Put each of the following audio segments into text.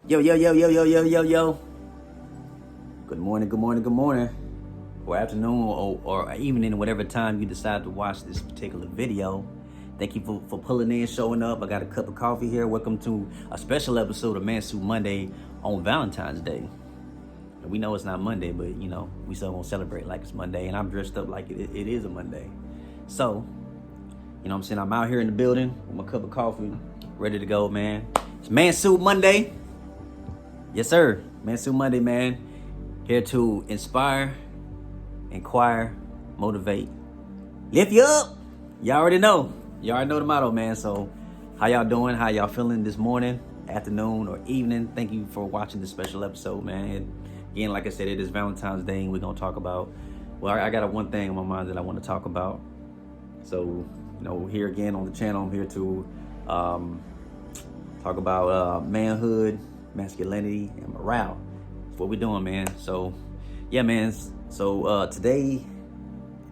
Yo, yo, yo, yo, yo, yo, yo, yo. Good morning, good morning, good morning. Or afternoon or evening, whatever time you decide to watch this particular video. Thank you for pulling in, showing up. I got a cup of coffee here. Welcome to a special episode of Man Suit Monday on Valentine's Day. And we know it's not Monday, but you know, we still gonna celebrate like it's Monday. And I'm dressed up like it is a Monday. So, you know what I'm saying? I'm out here in the building with my cup of coffee, ready to go, man. It's Man Suit Monday. Yes, sir. Man Suit Monday, man. Here to inspire, inquire, motivate, lift you up. Y'all already know. Y'all already know the motto, man. So how y'all doing? How y'all feeling this morning, afternoon, or evening? Thank you for watching this special episode, man. And again, like I said, it is Valentine's Day, and we're going to talk about, well, I got one thing on my mind that I want to talk about. So, you know, here again on the channel, I'm here to talk about manhood, masculinity, and morale. That's what we're doing, man. So yeah, man. So today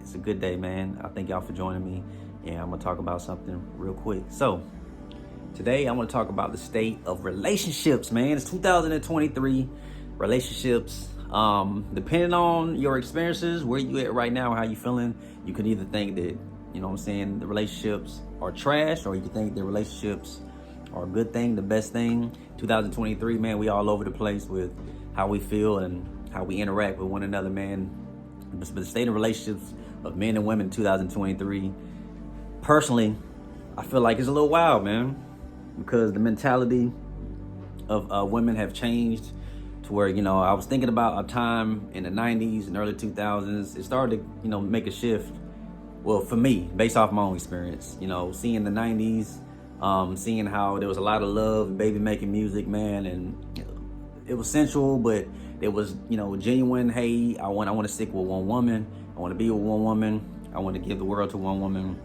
it's a good day, man. I thank y'all for joining me, and I'm gonna talk about something real quick. So today I want to talk about the state of relationships, man. It's 2023. Relationships, depending on your experiences, where you at right now, how you feeling, you could either think that, you know what I'm saying, the relationships are trash, or you could think the relationships are a good thing, the best thing. 2023, man, we all over the place with how we feel and how we interact with one another, man. But the state of relationships of men and women in 2023, personally, I feel like it's a little wild, man, because the mentality of women have changed to where, you know, I was thinking about a time in the 90s and early 2000s. It started to, you know, make a shift. Well, for me, based off my own experience, you know, seeing the 90s, seeing how there was a lot of love, baby making music, man, and it was sensual, but it was, you know, genuine. Hey, I want to stick with one woman. I want to be with one woman. I want to give the world to one woman.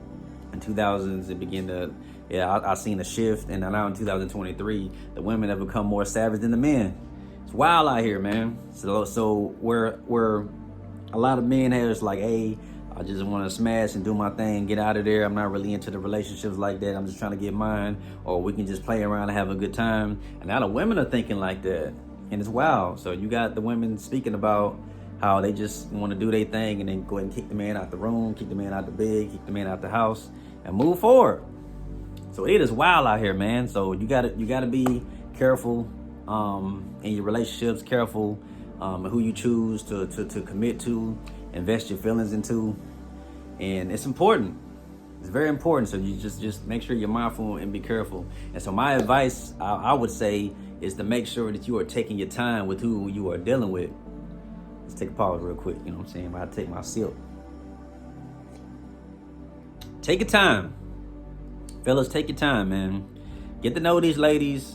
In 2000s, it began to, I seen a shift, and now in 2023, the women have become more savage than the men. It's wild out here, man. So where a lot of men have like, hey, I just want to smash and do my thing, get out of there. I'm not really into the relationships like that. I'm just trying to get mine, or we can just play around and have a good time. And now the women are thinking like that, and it's wild. So you got the women speaking about how they just want to do their thing and then go ahead and kick the man out the room, kick the man out the bed, kick the man out the house, and move forward. So it is wild out here, man. So you gotta be careful in your relationships, careful who you choose to commit to, invest your feelings into. And it's important. It's very important. So you just make sure you're mindful and be careful. And so my advice, I would say, is to make sure that you are taking your time with who you are dealing with. Let's take a pause real quick. You know what I'm saying? I take my sip. Take your time. Fellas, take your time, man. Get to know these ladies.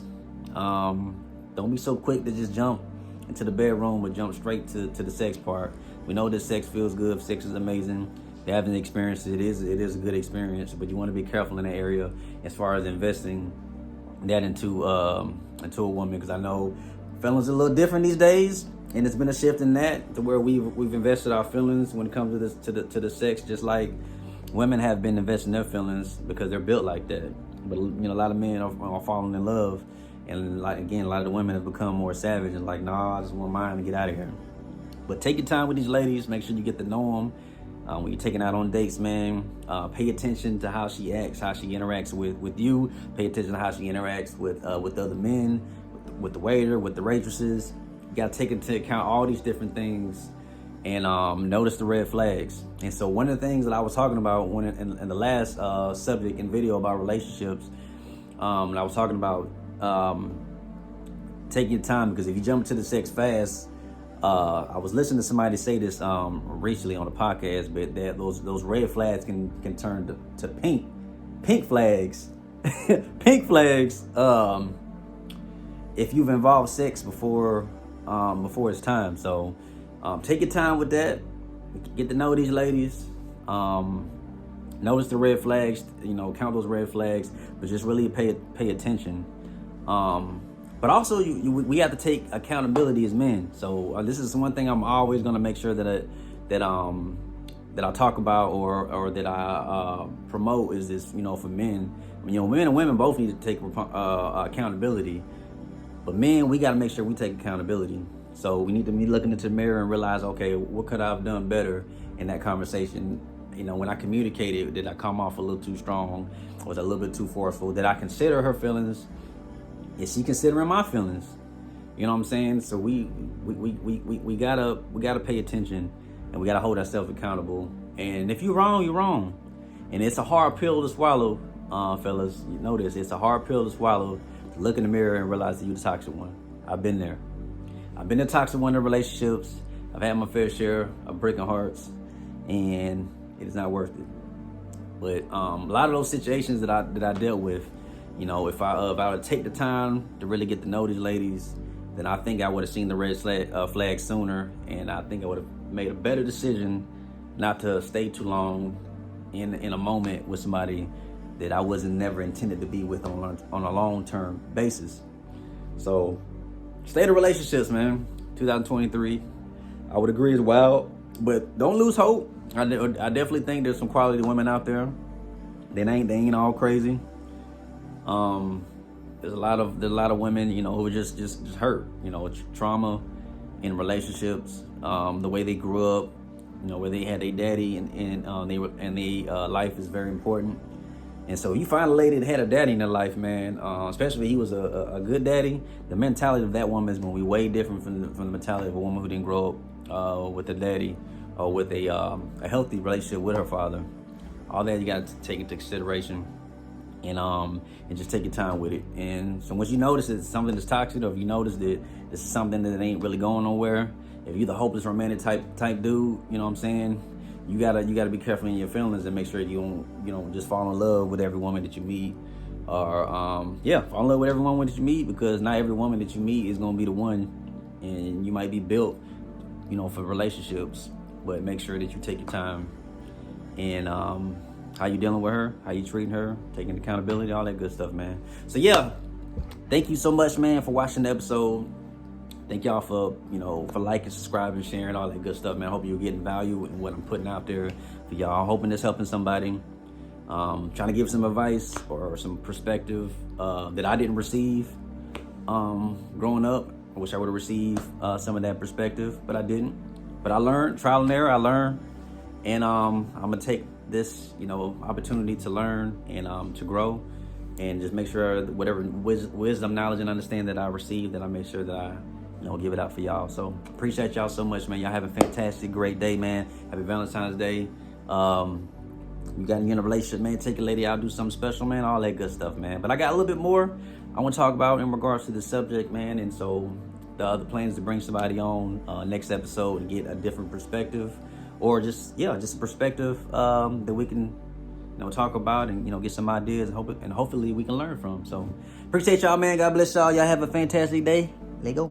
Don't be so quick to just jump into the bedroom or jump straight to the sex part. We know that sex feels good. Sex is amazing. If you haven't experienced it, it is a good experience, but you want to be careful in that area as far as investing that into a woman, because I know feelings are a little different these days, and it's been a shift in that to where we've invested our feelings when it comes to this to the sex, just like women have been investing their feelings because they're built like that. But you know, a lot of men are falling in love, and like again, a lot of the women have become more savage and like, nah, I just want mine to get out of here. But take your time with these ladies. Make sure you get to know them. When you're taking out on dates, man, pay attention to how she acts, how she interacts with you. Pay attention to how she interacts with other men, with the waiter, with the waitresses. You got to take into account all these different things and notice the red flags. And so one of the things that I was talking about when in the last subject and video about relationships, and I was talking about taking your time, because if you jump into the sex fast, I was listening to somebody say this recently on a podcast, but that those red flags can turn to pink flags, pink flags. If you've involved sex before it's time. So take your time with that. Get to know these ladies. Notice the red flags. You know, count those red flags, but just really pay attention. But also, we have to take accountability as men. So this is one thing I'm always going to make sure that I talk about or that I promote is this. You know, for men, you know, men and women both need to take accountability. But men, we got to make sure we take accountability. So we need to be looking into the mirror and realize, okay, what could I have done better in that conversation? You know, when I communicated, did I come off a little too strong? Was I a little bit too forceful? Did I consider her feelings? Is she considering my feelings? You know what I'm saying? So we gotta pay attention, and we gotta hold ourselves accountable. And if you're wrong, you're wrong. And it's a hard pill to swallow, fellas. You know this. It's a hard pill to swallow to look in the mirror and realize that you're the toxic one. I've been there. I've been the toxic one in relationships. I've had my fair share of breaking hearts, and it is not worth it. But a lot of those situations that I dealt with, you know, if I would take the time to really get to know these ladies, then I think I would have seen the red flag sooner, and I think I would have made a better decision not to stay too long in a moment with somebody that I wasn't never intended to be with on a long-term basis. So, state of relationships, man. 2023, I would agree, is wild, but don't lose hope. I definitely think there's some quality women out there. They ain't all crazy. There's a lot of women, you know, who are just hurt, you know, trauma in relationships, the way they grew up, you know, where they had their daddy, and life is very important. And so you find a lady that had a daddy in their life, man, especially if he was a good daddy, the mentality of that woman is going to be way different from the mentality of a woman who didn't grow up with a daddy or with a healthy relationship with her father. All that you got to take into consideration, and just take your time with it. And so once you notice it's something that's toxic, or if you notice that this is something that ain't really going nowhere, if you're the hopeless romantic type dude, you know what I'm saying, you gotta be careful in your feelings and make sure you don't just fall in love with every woman that you meet, or fall in love with every woman that you meet, because not every woman that you meet is gonna be the one, and you might be built, you know, for relationships. But make sure that you take your time, and how you dealing with her, how you treating her, taking accountability, all that good stuff, man. So yeah, thank you so much, man, for watching the episode. Thank y'all for liking, subscribing, sharing, all that good stuff, man. I hope you're getting value in what I'm putting out there for y'all. Hoping it's helping somebody. Trying to give some advice or some perspective that I didn't receive growing up. I wish I would have received some of that perspective, but I didn't. But I learned, trial and error, I learned. And I'm going to take this, opportunity to learn and to grow, and just make sure that whatever wisdom, knowledge, and understanding that I received, that I make sure that I give it out for y'all. So appreciate y'all so much, man. Y'all have a fantastic, great day, man. Happy Valentine's Day. You got in a relationship, man, take a lady out, do something special, man, all that good stuff, man. But I got a little bit more I want to talk about in regards to the subject, man. And so the other plan is to bring somebody on next episode and get a different perspective, or just a perspective that we can talk about and get some ideas, and hopefully we can learn from. So appreciate y'all, man. God bless y'all. Y'all have a fantastic day. Let go.